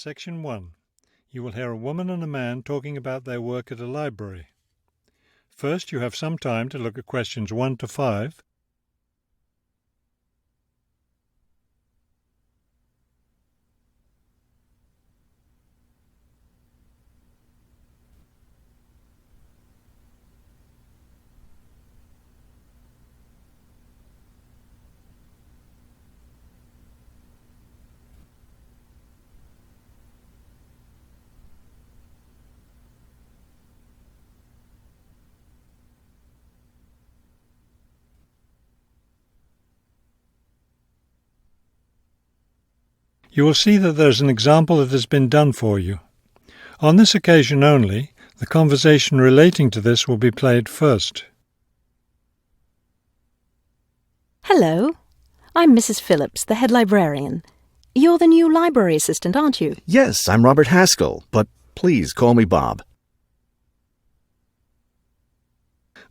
Section 1. You will hear a woman and a man talking about their work at a library. First, you have some time to look at questions 1 to 5. You will see that there is an example that has been done for you. On this occasion only, the conversation relating to this will be played first. Hello, I'm Mrs. Phillips, the head librarian. You're the new library assistant, aren't you? Yes, I'm Robert Haskell, but please call me Bob.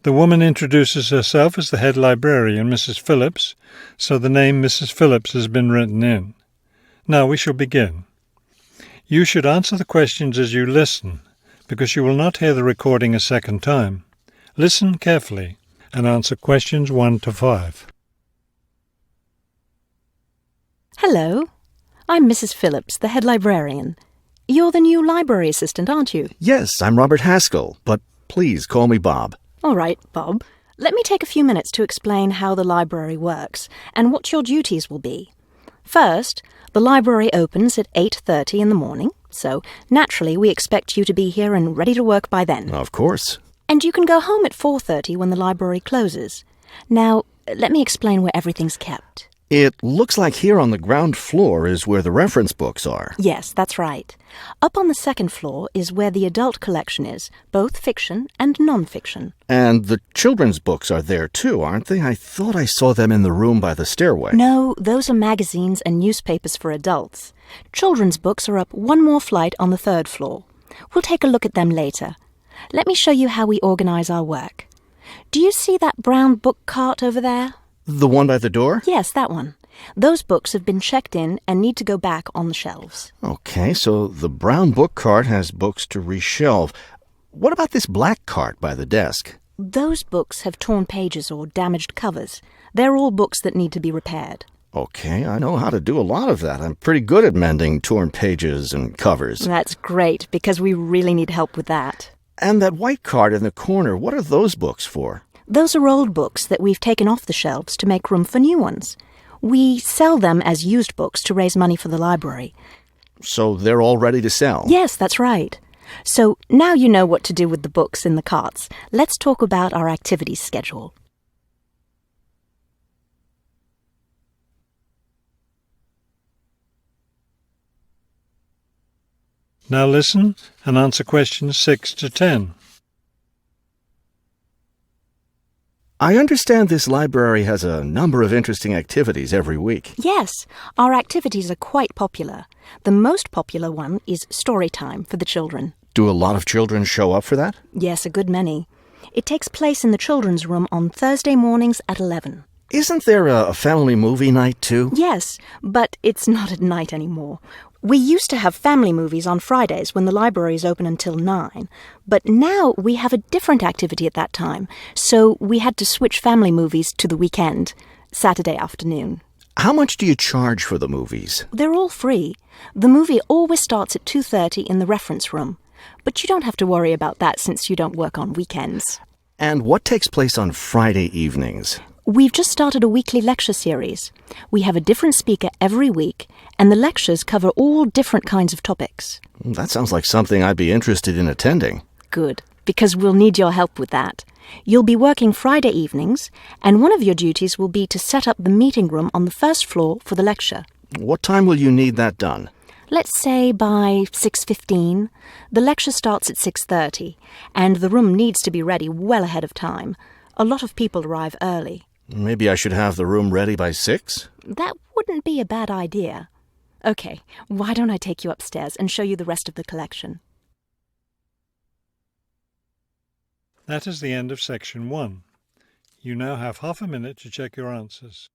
The woman introduces herself as the head librarian, Mrs. Phillips, so the name Mrs. Phillips has been written in. Now we shall begin. You should answer the questions as you listen, because you will not hear the recording a second time. Listen carefully and answer questions 1 to 5. Hello, I'm Mrs. Phillips, the head librarian. You're the new library assistant, aren't you? Yes, I'm Robert Haskell, but please call me Bob. All right, Bob. Let me take a few minutes to explain how the library works and what your duties will be. First, the library opens at 8:30 in the morning, so naturally we expect you to be here and ready to work by then. Of course. And you can go home at 4:30 when the library closes. Now, let me explain where everything's kept. It looks like here on the ground floor is where the reference books are. Yes, that's right. Up on the second floor is where the adult collection is, both fiction and non-fiction. And the children's books are there too, aren't they? I thought I saw them in the room by the stairway. No, those are magazines and newspapers for adults. Children's books are up one more flight on the third floor. We'll take a look at them later. Let me show you how we organize our work. Do you see that brown book cart over there? The one by the door? Yes, that one. Those books have been checked in and need to go back on the shelves. Okay, so the brown book cart has books to reshelve. What about this black cart by the desk? Those books have torn pages or damaged covers. They're all books that need to be repaired. Okay, I know how to do a lot of that. I'm pretty good at mending torn pages and covers. That's great, because we really need help with that. And that white cart in the corner, what are those books for? Those are old books that we've taken off the shelves to make room for new ones. We sell them as used books to raise money for the library. So they're all ready to sell? Yes, that's right. So now you know what to do with the books in the carts. Let's talk about our activities schedule. Now listen and answer questions 6 to 10. I understand this library has a number of interesting activities every week. Yes, our activities are quite popular. The most popular one is story time for the children. Do a lot of children show up for that? Yes, a good many. It takes place in the children's room on Thursday mornings at 11. Isn't there a family movie night too? Yes, but it's not at night anymore. We used to have family movies on Fridays when the library is open until 9, but now we have a different activity at that time, so we had to switch family movies to the weekend, Saturday afternoon. How much do you charge for the movies? They're all free. The movie always starts at 2:30 in the reference room, but you don't have to worry about that since you don't work on weekends. And what takes place on Friday evenings? We've just started a weekly lecture series. We have a different speaker every week, and the lectures cover all different kinds of topics. That sounds like something I'd be interested in attending. Good, because we'll need your help with that. You'll be working Friday evenings, and one of your duties will be to set up the meeting room on the first floor for the lecture. What time will you need that done? Let's say by 6:15. The lecture starts at 6:30, and the room needs to be ready well ahead of time. A lot of people arrive early. Maybe I should have the room ready by 6? That wouldn't be a bad idea. Okay, why don't I take you upstairs and show you the rest of the collection? That is the end of section 1. You now have half a minute to check your answers.